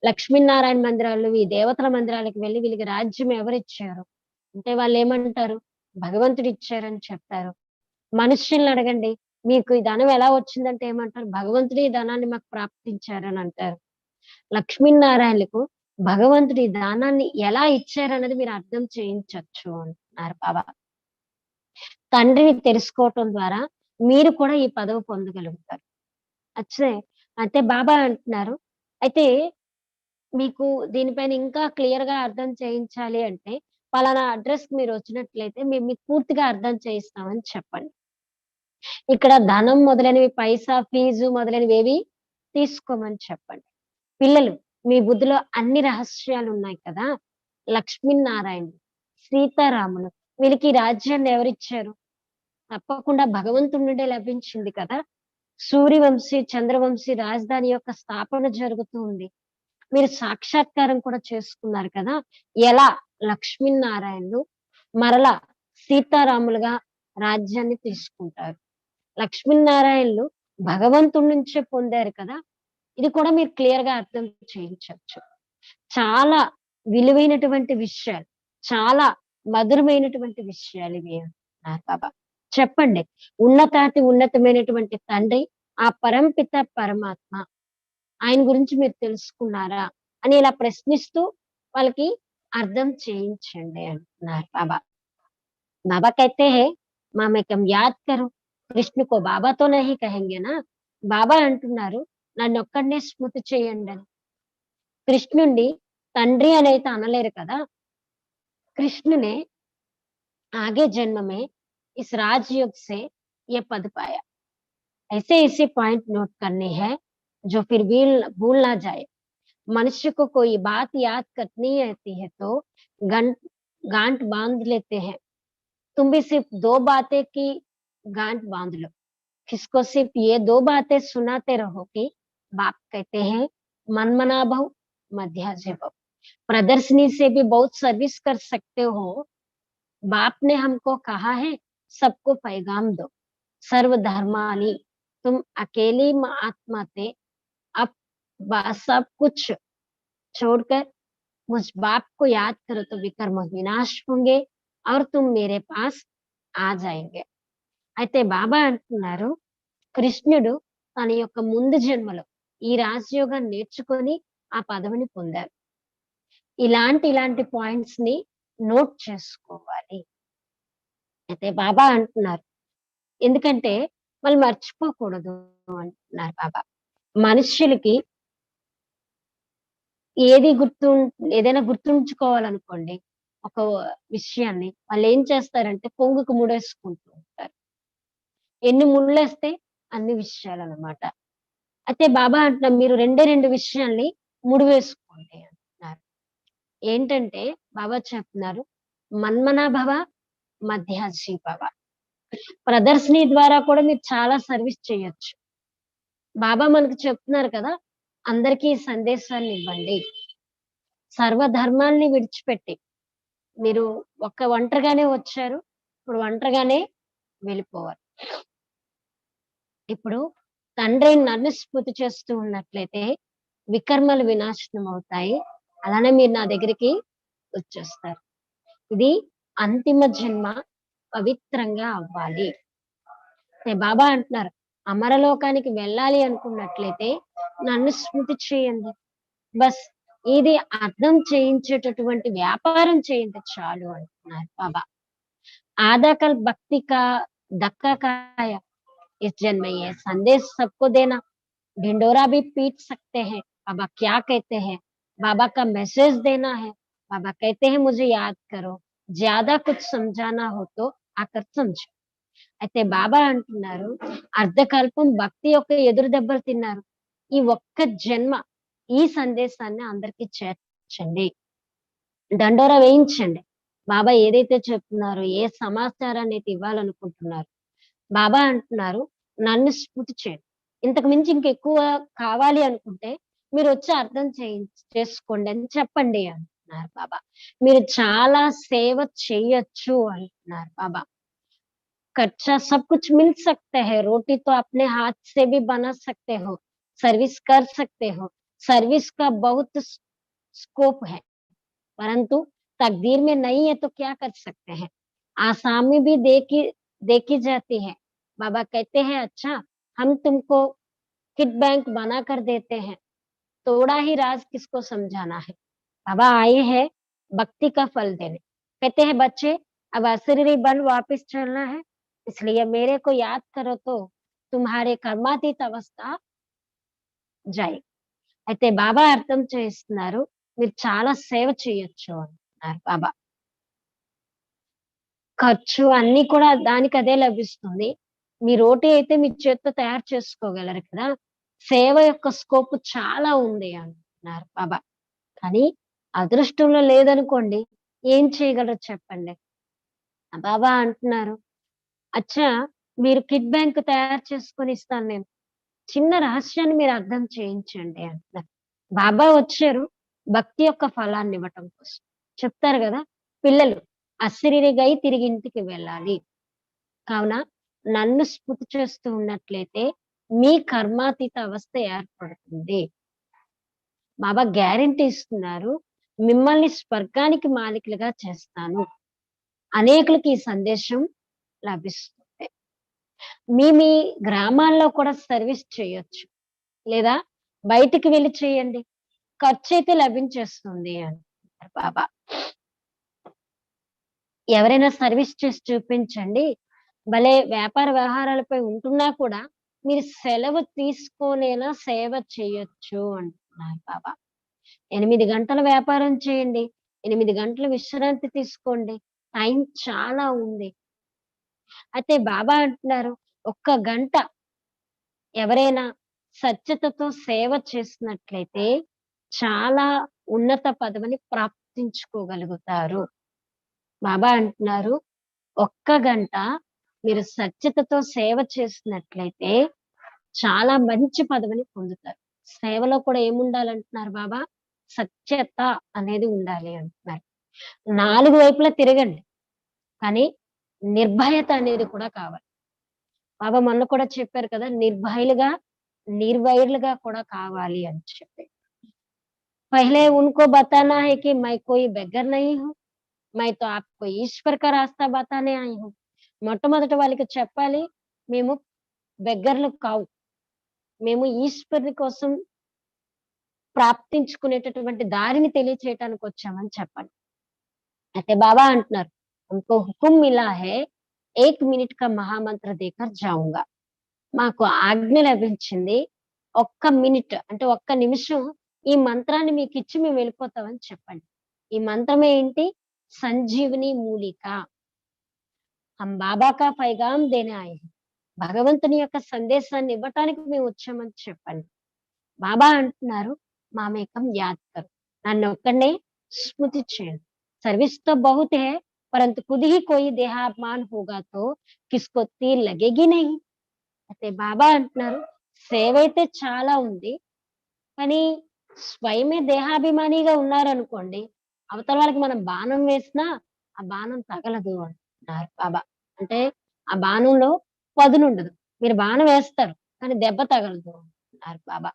లక్ష్మీనారాయణ మందిరాలు, ఈ దేవతల మందిరాలకు వెళ్లి వీళ్ళకి రాజ్యం ఎవరిచ్చారు? అంటే వాళ్ళేమంటారు? భగవంతుడు ఇచ్చారని చెప్తారు. మనుష్యుల్ని అడగండి, మీకు ఈ ధనం ఎలా వచ్చిందంటే ఏమంటారు? భగవంతుడే ఈ ధనాన్ని మాకు ప్రాప్తించారని అంటారు. లక్ష్మీనారాయణులకు భగవంతుడు ఈ దానాన్ని ఎలా ఇచ్చారన్నది మీరు అర్థం చేయించొచ్చు అంటున్నారు బాబా. తండ్రిని తెలుసుకోవటం ద్వారా మీరు కూడా ఈ పదవి పొందగలుగుతారు. అచ్చే అయితే బాబా అంటున్నారు, అయితే మీకు దీనిపైన ఇంకా క్లియర్‌గా అర్థం చేయించాలి అంటే, పలానా అడ్రెస్‌కి మీరొచ్చినట్లయితే మేము మీకు పూర్తిగా అర్థం చేయిస్తామని చెప్పండి. ఇక్కడ ధనం మొదలైనవి పైసా, ఫీజు మొదలైనవేవి తీసుకోమని చెప్పండి. పిల్లలు మీ బుద్ధిలో అన్ని రహస్యాలున్నాయి కదా! లక్ష్మీనారాయణుడు, సీతారాములు వీళ్ళకి ఈ రాజ్యాన్ని ఎవరిచ్చారు? తప్పకుండా భగవంతుడి నుండే లభించింది కదా! సూర్యవంశీ, చంద్రవంశీ రాజధాని యొక్క స్థాపన జరుగుతూ ఉంది. మీరు సాక్షాత్కారం కూడా చేసుకున్నారు కదా! ఎలా లక్ష్మీనారాయణులు మరలా సీతారాములుగా రాజ్యాన్ని తీసుకుంటారు. లక్ష్మీనారాయణులు భగవంతుడి నుంచే పొందారు కదా! ఇది కూడా మీరు క్లియర్‌గా అర్థం చేయించొచ్చు. చాలా విలువైనటువంటి విషయాలు, చాలా మధురమైనటువంటి విషయాలివి అన్నారు బాబా. చెప్పండి. ఉన్నతాతి ఉన్నతమైనటువంటి తండ్రి, ఆ పరంపిత పరమాత్మ ఆయన గురించి మీరు తెలుసుకున్నారా? అని ఇలా ప్రశ్నిస్తూ వాళ్ళకి అర్థం చేయించండి అంటున్నారు బాబా. बाबा कहते हैं, "మామేకం యాద్ కరో, కృష్ణ కో బాబాతో నహీ కహెంగే నా." బాబా అంటున్నారు, నన్నొక్కడినే స్మృతి చేయండని. కృష్ణుడిని తండ్రి అనైతే అనలేరు కదా! कृष्ण ने आगे जन्म में इस राजयोग से ये पद पाया। ऐसे ऐसे पॉइंट नोट करने हैं जो फिर भील भूल ना जाए। मनुष्य को कोई बात याद करनी रहती है तो गंट गांठ बांध लेते हैं। तुम भी सिर्फ 2 बातें की गांठ बांध लो। किसको सिर्फ ये 2 बातें सुनाते रहो कि बाप कहते हैं मनमना भव, मध्याह्न भव। प्रदर्शनी से भी बहुत सर्विस कर सकते हो। बाप ने हमको कहा है सबको पैगाम दो, सर्व धर्मानी। तुम अकेली आत्मा थे, अब सब कुछ छोड़कर मुझ बाप को याद करो तो विकर्म विनाश होंगे और तुम मेरे पास आ जाएंगे। అయితే బాబా అంటున్నారు, కృష్ణుడు తన యొక్క ముందు జన్మలో ఈ రాజయోగం నేర్చుకొని ఆ పదవిని పొందారు. ఇలాంటి పాయింట్స్ ని నోట్ చేసుకోవాలి. అయితే బాబా అంటున్నారు, ఎందుకంటే వాళ్ళు మర్చిపోకూడదు అంటున్నారు బాబా. మనుష్యులకి ఏది గుర్తు ఏదైనా గుర్తుంచుకోవాలనుకోండి ఒక విషయాన్ని వాళ్ళేం చేస్తారంటే కొంగుకు ముడేసుకుంటూ ఉంటారు. ఎన్ని ముళ్ళేస్తే అన్ని విషయాలనమాట. అయితే బాబా అంటున్నారు మీరు రెండే 2 విషయాల్ని ముడివేసుకోండి అంటున్నారు. ఏంటంటే బాబా చెప్తున్నారు, మన్మనా భవ, మధ్యాజీ భవ. ప్రదర్శిని ద్వారా కూడా మీరు చాలా సర్విస్ చేయొచ్చు. బాబా మనకు చెప్తున్నారు కదా! అందరికీ ఈ సందేశాన్ని ఇవ్వండి. సర్వధర్మాల్ని విడిచిపెట్టి మీరు ఒంటరిగానే వచ్చారు. ఇప్పుడు ఒంటరిగానే వెళ్ళిపోవాలి. ఇప్పుడు తండ్రి నన్ను స్మృతి చేస్తూ ఉన్నట్లయితే వికర్మలు వినాశనం అవుతాయి. అలానే మీరు నా దగ్గరికి వచ్చేస్తారు. ఇది అంతిమ జన్మ పవిత్రంగా అవ్వాలి. బాబా అంటున్నారు, అమరలోకానికి వెళ్ళాలి అనుకున్నట్లయితే నన్ను స్మృతి చేయండి. బస్ ఇది అర్థం చేయించేటటువంటి వ్యాపారం చేయండి చాలు అంటున్నారు బాబా. आधा कल भक्ति का धक्का खाया, इस जन्म में ये संदेश सबको देना। ढिंडोरा भी पीट सकते हैं। बाबा क्या कहते हैं? बाबा का मैसेज देना है। बाबा कहते हैं मुझे याद करो, ज्यादा कुछ समझाना हो तो आकर समझो। అయితే బాబా అంటున్నారు, అర్ధకల్పం భక్తి యొక్క ఎదురు దెబ్బలు తిన్నారు. ఈ ఒక్క జన్మ ఈ సందేశాన్ని అందరికీ చేర్చండి. దండోరా వేయించండి. బాబా ఏదైతే చెప్తున్నారో, ఏ సమాచారాన్ని అయితే ఇవ్వాలనుకుంటున్నారు, బాబా అంటున్నారు నన్ను స్మృతి చేయండి. ఇంతకు మించి ఇంకెక్కువ కావాలి అనుకుంటే మీరొచ్చి అర్థం చేసుకోండి అని చెప్పండి అంటున్నారు బాబా. మీరు చాలా సేవ చేయొచ్చు అంటున్నారు బాబా. कच्चा सब कुछ मिल सकता है, रोटी तो अपने हाथ से भी बना सकते हो, सर्विस कर सकते हो। सर्विस का बहुत स्कोप है, परंतु तकदीर में नहीं है तो क्या कर सकते हैं। आसामी भी देखी जाती है। बाबा कहते हैं अच्छा हम तुमको किड बैंक बना कर देते हैं, थोड़ा ही राज किसको समझाना है। बाबा आए हैं भक्ति का फल देने। कहते हैं बच्चे अब अशरीरी बन वापस चलना है, इसलिए मेरे को याद करो तो तुम्हारे कर्मातीత అవస్థ జాయి. అయితే బాబా అర్థం చేస్తున్నారు. మీరు చాలా సేవ చేయొచ్చు అంటున్నారు బాబా. ఖర్చు అన్నీ కూడా దానికదే లభిస్తుంది. మీ రోటీ అయితే మీ చేత్తో తయారు చేసుకోగలరు కదా! సేవ యొక్క స్కోప్ చాలా ఉంది అంటున్నారు బాబా. కానీ అదృష్టంలో లేదనుకోండి ఏం చేయగలరో చెప్పండి? బాబా అంటున్నారు, "అచ్చా! మీరు కిడ్ బ్యాంక్ తయారు చేసుకొని ఇస్తాను నేను. చిన్న రహస్యాన్ని మీరు అర్థం చేయించండి" అంటున్నారు. బాబా వచ్చారు భక్తి యొక్క ఫలాన్నివ్వటం కోసం. చెప్తారు గదా! పిల్లలు అశరీరిగై తిరిగి ఇంటికి వెళ్ళాలి. కావున నన్ను స్మృతి చేస్తూ ఉన్నట్లయితే మీ కర్మాతీత అవస్థ ఏర్పడుతుంది. బాబా గ్యారంటీ ఇస్తున్నారు. మిమ్మల్ని స్వర్గానికి మాలికలుగా చేస్తాను. అనేకులకి ఈ సందేశం లభిస్తుంది. మీ గ్రామాల్లో కూడా సర్విస్ చేయొచ్చు. లేదా బయటికి వెళ్లి చేయండి. ఖర్చయితే లభించేస్తుంది అంటారు బాబా. ఎవరైనా సర్విస్ చేసి చూపించండి. భలే వ్యాపార వ్యవహారాలపై ఉంటున్నా కూడా మీరు సెలవు తీసుకొనైనా సేవ చేయొచ్చు అంటున్నారు బాబా. 8 గంటల వ్యాపారం చేయండి. 8 గంటలు విశ్రాంతి తీసుకోండి. టైం చాలా ఉంది. అయితే బాబా అంటున్నారు, ఒక్క గంట ఎవరైనా సత్యతతో సేవ చేసినట్లయితే చాలా ఉన్నత పదవిని ప్రాప్తించుకోగలుగుతారు. బాబా అంటున్నారు, ఒక్క గంట మీరు సత్యతతో సేవ చేసినట్లయితే చాలా మంచి పదవిని పొందుతారు. సేవలో కూడా ఏముండాలంటున్నారు బాబా? సత్యత అనేది ఉండాలి అంటున్నారు. 4 వైపులా తిరగండి. కానీ నిర్భయత అనేది కూడా కావాలి. బాబా మొన్న కూడా చెప్పారు కదా! నిర్భయులుగా కూడా కావాలి అని చెప్పి. पहले उनको बताना है कि मैं कोई बेगर नहीं हूँ. मैं तो आपको ईश्वर का रास्ता बताने आई हूँ. మొట్టమొదట వాళ్ళకి చెప్పాలి. మేము బెగ్గర్లు కావు. మేము ఈశ్వరుని కోసం ప్రాప్తించుకునేటటువంటి దారిని తెలియచేయటానికొచ్చామని చెప్పండి. అయితే బాబా అంటున్నారు, "हमको हुकुम मिला है, 1 मिनट का महामंत्र देकर जाऊँगा." మాకు ఆజ్ఞ లభించింది. ఒక్క మినిట్ అంటే ఒక్క నిమిషం ఈ మంత్రాన్ని మీకిచ్చి మేము వెళ్ళిపోతామని చెప్పండి. ఈ మంత్రం ఏంటి? సంజీవని మూలిక. హం బాబా కా పైగామ్ దేనే ఆయే హై. భగవంతుని యొక్క సందేశాన్ని ఇవ్వటానికి మేము వచ్చామని చెప్పండి. బాబా అంటున్నారు, మామేకం యాద్ కరో. నన్నొక్కడినే స్మృతి చేయండి. సర్విస్ తో బహుత్ హై, పరంతు ఖుద్ హీ కోయి దేహాభిమాన్ హోగా తో కిస్కో తీర్ లగేగి నహీ. అయితే బాబా అంటున్నారు, సేవైతే చాలా ఉంది. కానీ స్వయమే దేహాభిమానిగా ఉన్నారనుకోండి, అవతల వాళ్ళకి మనం బాణం వేసినా, ఆ బాణం తగలదు అంటున్నారు బాబా. అంటే ఆ బాణంలో పదునుండదు. మీరు బాణం వేస్తారు, కానీ దెబ్బ తగలదు అంటున్నారు బాబా.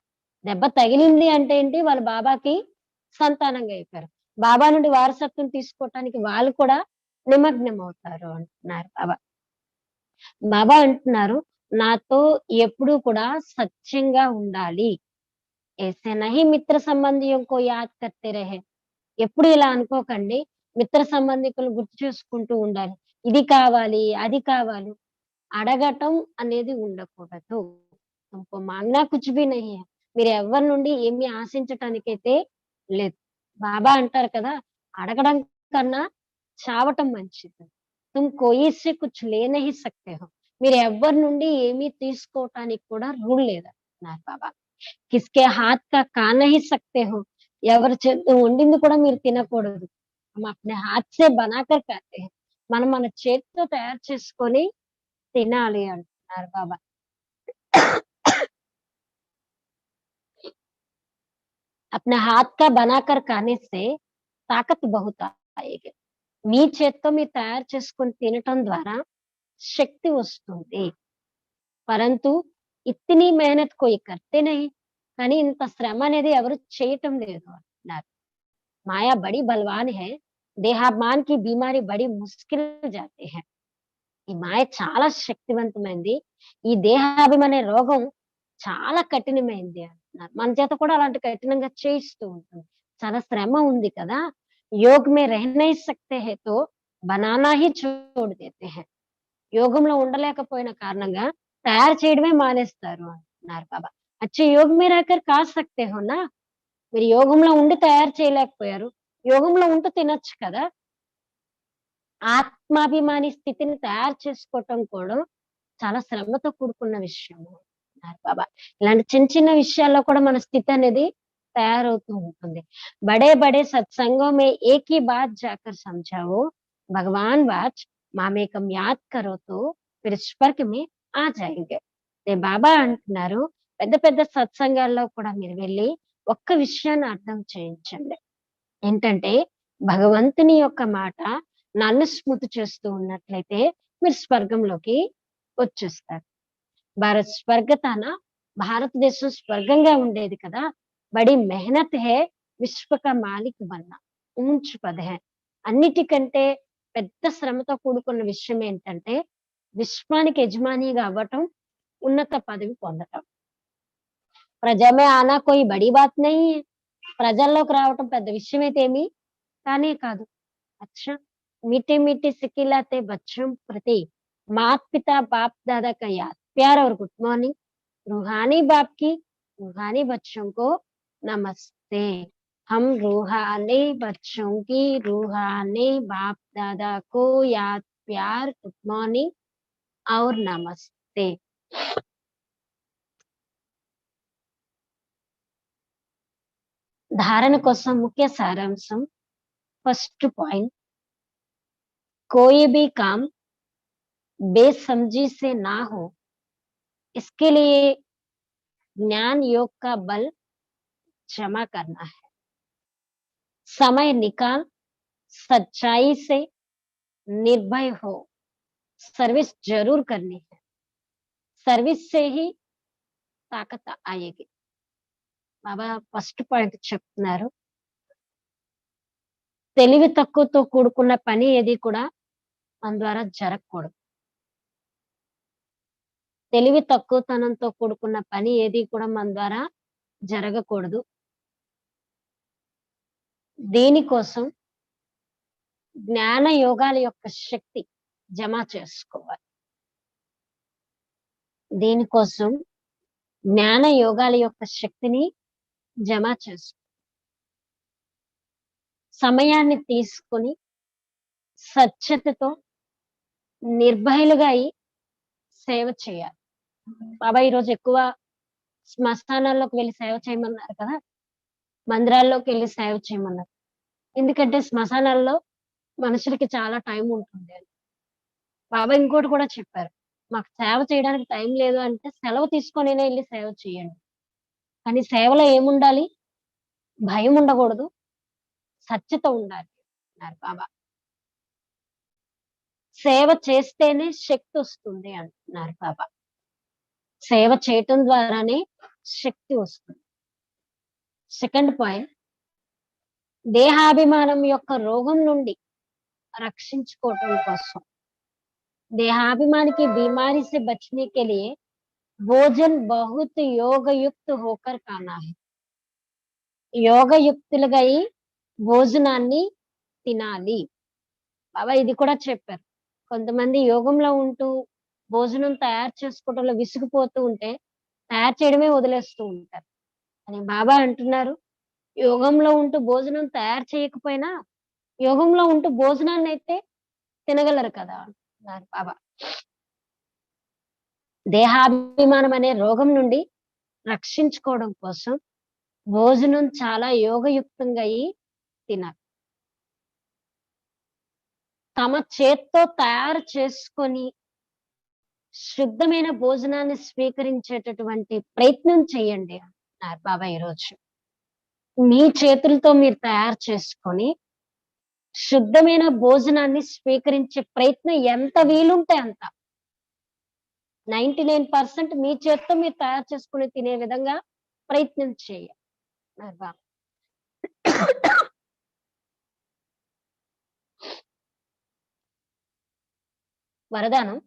దెబ్బ తగిలింది అంటే ఏంటి? వాళ్ళు బాబాకి సంతానంగా అయిపోయారు. బాబా నుండి వారసత్వం తీసుకోవటానికి వాళ్ళు కూడా నిమగ్నం అవుతారు అంటున్నారు బాబా. బాబా అంటున్నారు, నాతో ఎప్పుడూ కూడా సత్యంగా ఉండాలి. ऐसे नहीं మిత్ర సంబంధియోं को याद करते रहे. ఎప్పుడు ఇలా అనుకోకండి. మిత్ర సంబంధికులను గుర్తు చేసుకుంటూ ఉండాలి. ఇది కావాలి, అది కావాలి. అడగటం అనేది ఉండకూడదు. తుమ్కో మాంగ్నా కుచ్ భీ నహీ హై. మీరు ఎవ్వరి నుండి ఏమి ఆశించటానికైతే లేదు. బాబా అంటారు కదా! అడగడం కన్నా చావటం మంచిది. తుమ్ కోయి సే కుచ్ లే నహీ సక్తే హో. మీరు ఎవ్వరి నుండి ఏమీ తీసుకోవటానికి కూడా రూల్ లేదన్నారు బాబా. కిస్కే హాత్ కా ఖా నహీ సక్తే హో. ఎవరి చేత్తో వండింది కూడా మీరు తినకూడదు. హమ్ అప్నే హాత్ సే బనాకర్ ఖాతే హై. మనం మన చేత్తో తయారు చేసుకొని తినాలి అంటున్నారు బాబా. अपने हाथ का बनाकर खाने से తాకత్ బహుత్ ఆయేగి. మీ చేత్తో మీరు తయారు చేసుకొని తినటం ద్వారా శక్తి వస్తుంది. పరంతు ఇత్నీ మెహనత్ కోయి కర్తే నహీ. కానీ ఇంత శ్రమ అనేది ఎవరు చేయటం లేదు అంటున్నారు. మాయా బड़ी बलवान है. దేహాభిమాన్ కి బీమారీ బड़ी ముష్కిల్ జాతే హై. ఈ మాయ చాలా శక్తివంతమైంది. ఈ దేహాభిమానే రోగం చాలా కఠినమైంది. అంటున్నారు. మన చేత కూడా అలాంటి కఠినంగా చేయిస్తూ ఉంటుంది. చాలా శ్రమ ఉంది కదా! योग में रह नहीं सकते हैं तो बनाना ही छोड़ देते हैं. యోగంలో ఉండలేకపోయిన కారణంగా తయారు చేయడమే మానేస్తారు అంటున్నారు బాబా. అచ్చా योग में रहकर खा सकते हो ना. మీరు యోగంలో ఉండి తయారు చేయలేకపోయారు. యోగంలో ఉంటూ తినొచ్చు కదా! ఆత్మాభిమాని స్థితిని తయారు చేసుకోవటం కూడా చాలా శ్రమతో కూడుకున్న విషయము అన్నారు బాబా. ఇలాంటి చిన్న చిన్న విషయాల్లో కూడా మన స్థితి అనేది తయారవుతూ ఉంటుంది. బడే బడే సత్సంగో మే ఏక్ హీ బాత్ జాకర్ సమझाओ భగవాన్ వాచ్ మామేకం యాద్ కరో తో ఫిర్ స్వర్గ్ మే ఆ జాయేంగే. బాబా అంటున్నారు పెద్ద పెద్ద సత్సంగాల్లో కూడా మీరు వెళ్లి ఒక్క విషయాన్ని అర్థం చేయించండి. ఏంటంటే భగవంతుని యొక్క మాట నన్ను స్మృతి చేస్తూ ఉన్నట్లయితే మీరు స్వర్గంలోకి వచ్చేస్తారు. భారత్ స్వర్గతాన భారతదేశం స్వర్గంగా ఉండేది కదా! బడి మెహనత్ హే విశ్వ కా మాలిక్ బన్నా ఊంచ్ పద్ హై. అన్నిటికంటే పెద్ద శ్రమతో కూడుకున్న విషయం ఏంటంటే విశ్వానికి యజమానిగా అవ్వటం, ఉన్నత పదవి పొందటం. ప్రజా మే ఆనా కోయి బడీ బాత్ నహీ హై. ప్రజల్లోకి రావటం పెద్ద విషయం అయితే ఏమీ కానే కాదు. अच्छा मीठे मीठे सिकिलाते बच्चों प्रति माता पिता बाप दादा का याद प्यार और गुड मॉर्निंग. रूहानी बाप की रूहानी बच्चों को नमस्ते. हम रूहानी बच्चों की रूहानी बाप दादा को याद प्यार गुड मॉर्निंग और नमस्ते. ధారణ కోసం ముఖ్య సారాంశం. ఫస్ట్ పాయింట్, कोई भी काम बेसमझी से ना हो, इसके लिए ज्ञान योग का बल जमा करना है. समय निकाल सच्चाई से निर्भय हो. सर्विस जरूर करनी है. सर्विस से ही ताकत आएगी. బాబా ఫస్ట్ పాయింట్ చెప్తున్నారు. తెలివి తక్కువతో కూడుకున్న పని ఏది కూడా మన ద్వారా జరగకూడదు. తెలివి తక్కువతనంతో కూడుకున్న పని ఏది కూడా మన ద్వారా జరగకూడదు. దీనికోసం జ్ఞాన యోగాల యొక్క శక్తి జమ చేసుకోవాలి. దీనికోసం జ్ఞాన యోగాల యొక్క శక్తిని జమ చేసుకో. సమయాన్ని తీసుకొని సత్యతతో నిర్భయులుగా అయి సేవ చేయాలి. బాబా ఈరోజు ఎక్కువ శ్మశానాల్లోకి వెళ్లి సేవ చేయమన్నారు కదా! మందిరాల్లోకి వెళ్లి సేవ చేయమన్నారు. ఎందుకంటే శ్మశానాల్లో మనుషులకి చాలా టైం ఉంటుంది అని. బాబా ఇంకోటి కూడా చెప్పారు. మాకు సేవ చేయడానికి టైం లేదు అంటే సెలవు తీసుకొనైనా ఎళ్లి సేవ చేయండి. కానీ సేవలో ఏముండాలి? భయం ఉండకూడదు. సత్యత ఉండాలి అన్నారు బాబా. సేవ చేస్తేనే శక్తి వస్తుంది అంటున్నారు బాబా. సేవ చేయటం ద్వారానే శక్తి వస్తుంది. సెకండ్ పాయింట్, దేహాభిమానం యొక్క రోగం నుండి రక్షించుకోవటం కోసం देहाभिमान की बीमारी से बचने के लिए भोजन बहुत योग युक्त होकर खाना है. యోగయుక్తులుగా అయి భోజనాన్ని తినాలి. బాబా ఇది కూడా చెప్పారు. కొంతమంది యోగంలో ఉంటూ భోజనం తయారు చేసుకోవడంలో విసిగిపోతూ ఉంటే తయారు చేయడమే వదిలేస్తూ ఉంటారు. అని బాబా అంటున్నారు, యోగంలో ఉంటూ భోజనం తయారు చేయకపోయినా యోగంలో ఉంటూ భోజనాన్ని అయితే తినగలరు కదా అన్నారు బాబా. దేహాభిమానం అనే రోగం నుండి రక్షించుకోవడం కోసం భోజనం చాలా యోగయుక్తంగా అయి తినాలి. తమ చేత్తో తయారు చేసుకొని శుద్ధమైన భోజనాన్ని స్వీకరించేటటువంటి ప్రయత్నం చేయండి అన్నారు బాబా ఈరోజు. మీ చేతులతో మీరు తయారు చేసుకొని శుద్ధమైన భోజనాన్ని స్వీకరించే ప్రయత్నం ఎంత వీలుంటే అంత 99% మీ చేత్తో మీరు తయారు చేసుకుని తినే విధంగా ప్రయత్నం చేయాలి అన్నారు బాబా. वरदानम,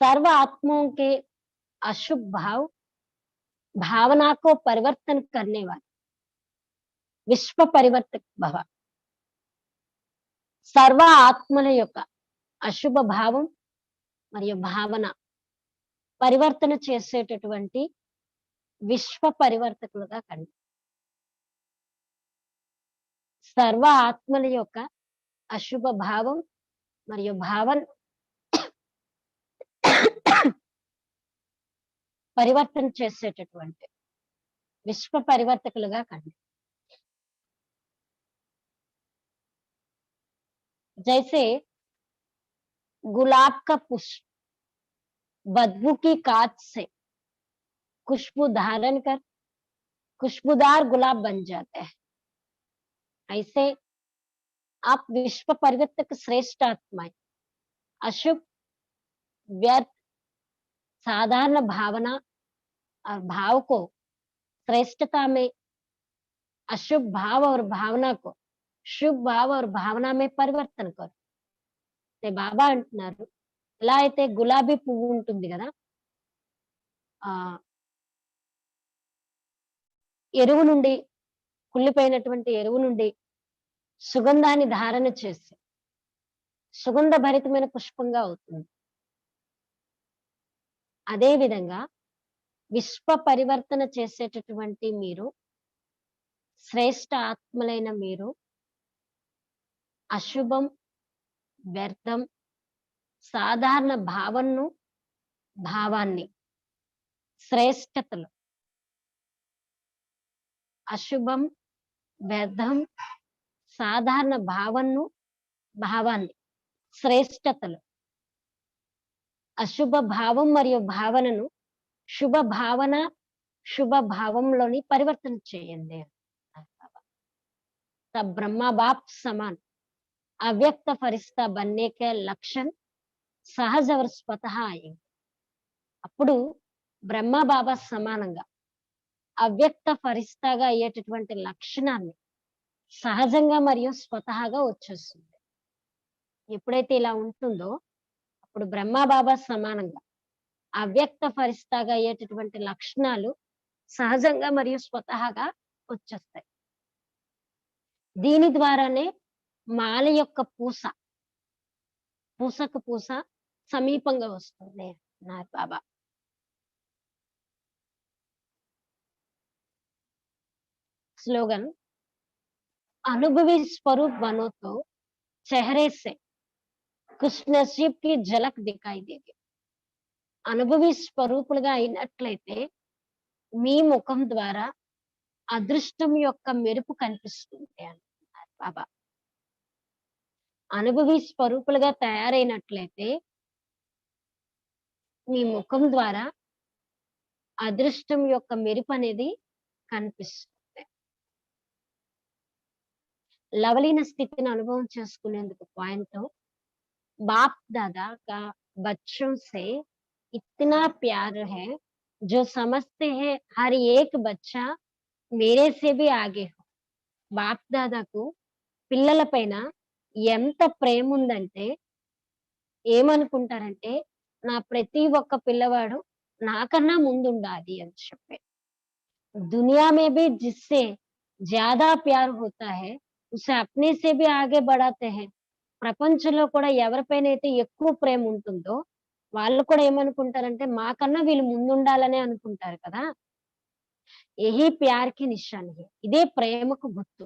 सर्व आत्माओं के अशुभ भाव भावना को परिवर्तन करने वाले, విశ్వ పరివర్తక భవ. సర్వ ఆత్మల యొక్క అశుభ భావం మరియు భావన పరివర్తన చేసేటటువంటి విశ్వ పరివర్తకులుగా కండి. సర్వ ఆత్మల యొక్క అశుభ భావం మరియు భావన పరివర్తన చేసేటటువంటి విశ్వ పరివర్తకులుగా కండి. जैसे गुलाब का पुष्प बदबू की कांच से खुशबू धारण कर खुशबूदार गुलाब बन जाते हैं, ऐसे आप विश्व परिवर्तक श्रेष्ठ आत्माएं अशुभ, व्यर्थ, साधारण भावना और भाव को श्रेष्ठता में, अशुभ भाव और भावना को शुभ भाव और भावना में పరివర్తన కరు. బాబా అంటున్నారు, ఎలా అయితే గులాబీ పువ్వు ఉంటుంది కదా, ఆ ఎరువు నుండి, కుళ్ళిపోయినటువంటి ఎరువు నుండి సుగంధాన్ని ధారణ చేసి సుగంధ భరితమైన పుష్పంగా అవుతుంది. అదే విధంగా విశ్వ పరివర్తన చేసేటటువంటి మీరు, శ్రేష్ఠ ఆత్మలైన మీరు అశుభం, వ్యర్థం, సాధారణ భావాన్ని శ్రేష్టతలు, అశుభం, వ్యర్థం, సాధారణ భావాన్ని శ్రేష్టతలు, అశుభ భావం మరియు భావనను శుభ భావన, శుభ భావంలోని పరివర్తన చేయండి. तब ब्रह्मा बाप समान अव्यक्त फरिश्ता बनने के लक्षण సహజ और స్వతహ आएंगे. అప్పుడు బ్రహ్మ బాబా సమానంగా అవ్యక్త ఫరిస్తాగా అయ్యేటటువంటి లక్షణాన్ని సహజంగా మరియు స్వతహాగా వచ్చేస్తుంది. ఎప్పుడైతే ఇలా ఉంటుందో అప్పుడు బ్రహ్మ బాబా సమానంగా అవ్యక్త ఫరిస్తాగా అయ్యేటటువంటి లక్షణాలు సహజంగా మరియు స్వతహాగా వచ్చేస్తాయి. దీని ద్వారానే మాల యొక్క పూసకు పూస సమీపంగా వస్తుంది అన్నారు బాబా. स्लोगन, अनुभवी स्वरूप बनो तो चेहरे से खुश नसीब की झलक दिखाई देगी. అనుభవి స్వరూపులుగా అయినట్లయితే మీ ముఖం ద్వారా అదృష్టం యొక్క మెరుపు కనిపిస్తుంది అన్నారు బాబా. అనుభవి స్వరూపులుగా తయారైనట్లయితే మీ ముఖం ద్వారా అదృష్టం యొక్క మెరుపు అనేది కనిపిస్తుంది. లవలీన స్థితిని అనుభవం చేసుకునేందుకు పాయింట్, बाप दादा का बच्चों से इतना प्यार है जो समझते हैं हर एक बच्चा मेरे से भी आगे हो. బాప్ దాదాకు పిల్లల పైన ఎంత ప్రేమ ఉందంటే ఏమనుకుంటారంటే నా ప్రతి ఒక్క పిల్లవాడు నాకన్నా ముందుండాలి అని చెప్పి. दुनिया में भी जिससे ज्यादा प्यार होता है उसे अपने से भी आगे बढ़ाते हैं. ప్రపంచంలో కూడా ఎవరిపైన అయితే ఎక్కువ ప్రేమ ఉంటుందో వాళ్ళు కూడా ఏమనుకుంటారంటే మాకన్నా వీళ్ళు ముందుండాలనే అనుకుంటారు కదా. यही प्यार की निशानी है, ఇదే ప్రేమకు గుర్తు.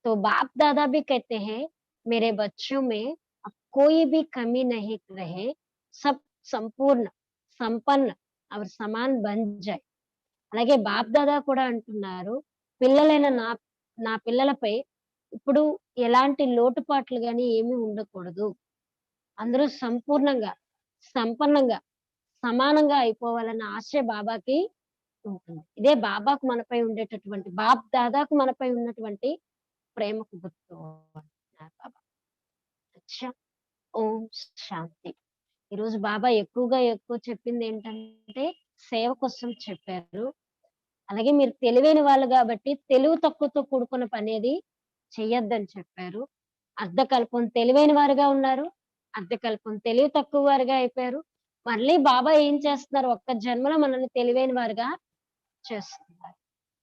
तो बाप दादा भी कहते हैं मेरे बच्चों में अब कोई भी कमी नहीं रहे, सब संपूर्ण, संपन्न और समान बन जाए. అలాగే బాప్ దాదా కూడా అంటున్నారు, పిల్లలైన నా పిల్లలపై ఇప్పుడు ఎలాంటి లోటుపాట్లు గాని ఏమీ ఉండకూడదు, అందరూ సంపూర్ణంగా, సంపన్నంగా, సమానంగా అయిపోవాలన్న ఆశ బాబాకి ఉంటుంది. ఇదే బాబాకు మనపై ఉండేటటువంటి, బాప్ దాదాకు మనపై ఉన్నటువంటి ప్రేమకు గుర్తు అంటున్నారు బాబా. అచ్చా, ఓం శాంతి. ఈరోజు బాబా ఎక్కువ చెప్పింది ఏంటంటే సేవ కోసం చెప్పారు. అలాగే మీరు తెలివైన వాళ్ళు కాబట్టి తెలివి తక్కువతో కూడుకున్న పని ఏది చెయ్యొద్దని చెప్పారు. అర్ధకల్పం తెలివైన వారుగా ఉన్నారు, అర్ధకల్పం తెలివి తక్కువ వారుగా అయిపోయారు. మళ్ళీ బాబా ఏం చేస్తున్నారు, ఒక్క జన్మలో మనల్ని తెలివైన వారుగా చేస్తున్నారు.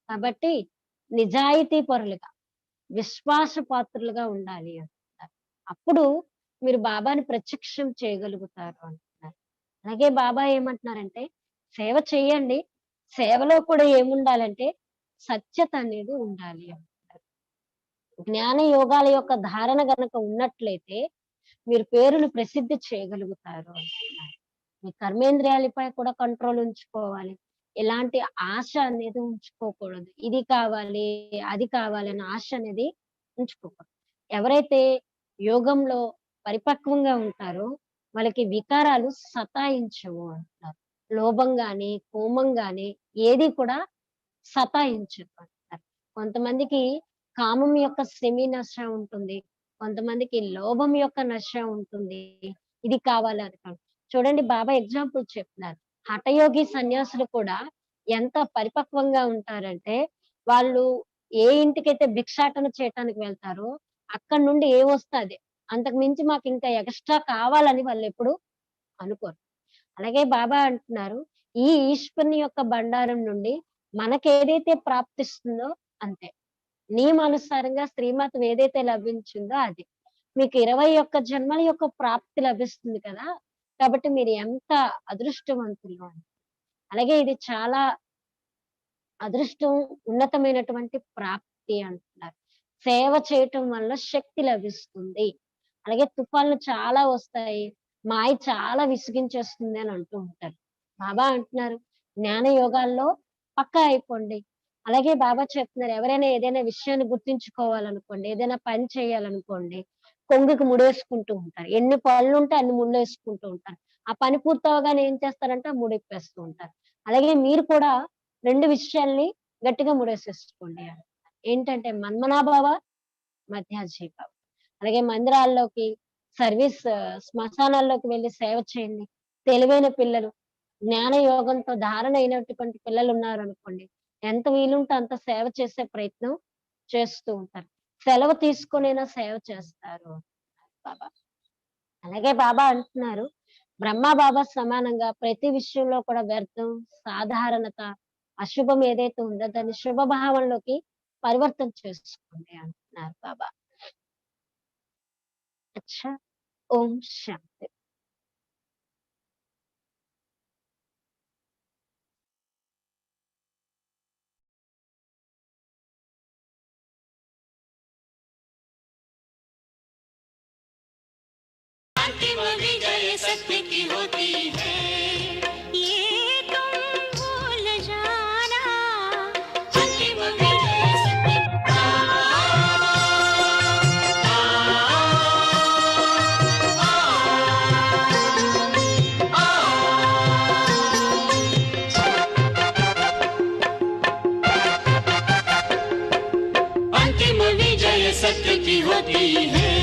కాబట్టి నిజాయితీ పరులుగా, విశ్వాసపాత్రులుగా ఉండాలి అంటున్నారు. అప్పుడు మీరు బాబాని ప్రత్యక్షం చేయగలుగుతారు అంటున్నారు. అలాగే బాబా ఏమంటున్నారంటే, సేవ చేయండి. సేవలో కూడా ఏముండాలంటే సత్యత అనేది ఉండాలి అంటున్నారు. జ్ఞాన యోగాల యొక్క ధారణ గనక ఉన్నట్లయితే మీరు పేరును ప్రసిద్ధి చేయగలుగుతారు అంటున్నారు. మీ కర్మేంద్రియాలపై కూడా కంట్రోల్ ఉంచుకోవాలి. ఎలాంటి ఆశ అనేది ఉంచుకోకూడదు. ఇది కావాలి, అది కావాలి అన్న ఆశ అనేది ఉంచుకోకూడదు. ఎవరైతే యోగంలో పరిపక్వంగా ఉంటారో వాళ్ళకి వికారాలు సతాయించవు అంటున్నారు. లోభం గాని, కోపం గాని ఏది కూడా సతాయించదు అంటారు. కొంతమందికి కామం యొక్క సెమి నశ ఉంటుంది. కొంతమందికి లోభం యొక్క నశ ఉంటుంది. ఇది కావాలి అది కావాలి. చూడండి బాబా ఎగ్జాంపుల్ చెప్తున్నారు. హఠయోగి సన్యాసులు కూడా ఎంత పరిపక్వంగా ఉంటారంటే, వాళ్ళు ఏ ఇంటికైతే భిక్షాటన చేయటానికి వెళ్తారో, అక్కడి నుండి ఏమొస్తది అంతకు మించి మాకు ఇంకా ఎక్స్‌ట్రా కావాలని వాళ్ళెప్పుడు అనుకోరు. అలాగే బాబా అంటున్నారు, ఈ ఈశ్వరుని యొక్క బండారం నుండి మనకేదైతే ప్రాప్తిస్తుందో అంతే. నియమానుసారంగా శ్రీమతం ఏదైతే లభించిందో అది. మీకు 21 జన్మల యొక్క ప్రాప్తి లభిస్తుంది కదా! కాబట్టి మీరు ఎంత అదృష్టవంతులు అని. అలాగే ఇది చాలా అదృష్టం ఉన్నతమైనటువంటి ప్రాప్తి అంటున్నారు. సేవ చేయటం వల్ల శక్తి లభిస్తుంది. అలాగే తుఫాన్లు చాలా వస్తాయి. మాయ చాలా విసిగించేస్తుంది అని అంటూ ఉంటారు. బాబా అంటున్నారు, జ్ఞాన యోగాల్లో పక్కా అయిపోండి. అలాగే బాబా చెప్తున్నారు, ఎవరైనా ఏదైనా విషయాన్ని గుర్తుంచుకోవాలనుకోండి, ఏదైనా పని చేయాలనుకోండి, కొంగుకి ముడేసుకుంటూ ఉంటారు. ఎన్ని పనులుంటే అన్ని ముళ్ళేసుకుంటూ ఉంటారు. ఆ పని పూర్తవగానే ఏం చేస్తారంటే ఆ ముడిప్పేస్తూ ఉంటారు. అలాగే మీరు కూడా 2 విషయాల్ని గట్టిగా ముడేసేసుకోండి అని. ఏంటంటే మన్మనాభావ, మధ్యాజీభావ. అలాగే మందిరాల్లోకి, శ్మశానాల్లోకి వెళ్లి సేవ చేయండి. తెలివైన పిల్లలు, జ్ఞాన యోగంతో ధారణ అయినటువంటి పిల్లలున్నారనుకోండి, ఎంత వీలుంటే అంత సేవ చేసే ప్రయత్నం చేస్తూ ఉంటారు. సెలవు తీసుకొనైనా సేవ చేస్తారు బాబా. అలాగే బాబా అంటున్నారు, బ్రహ్మ బాబా సమానంగా ప్రతి విషయంలో కూడా వ్యర్థం, సాధారణత, అశుభం ఏదైతే ఉందో దాన్ని శుభ భావంలోకి పరివర్తన చేసుకోండి అంటున్నారు బాబా. అచ్చా. ఓం శాంతి. अंतिम विजय सत्य की होती है, ये तुम भूल जाना। अंतिम विजय सत्य अंतिम विजय सत्य की होती है।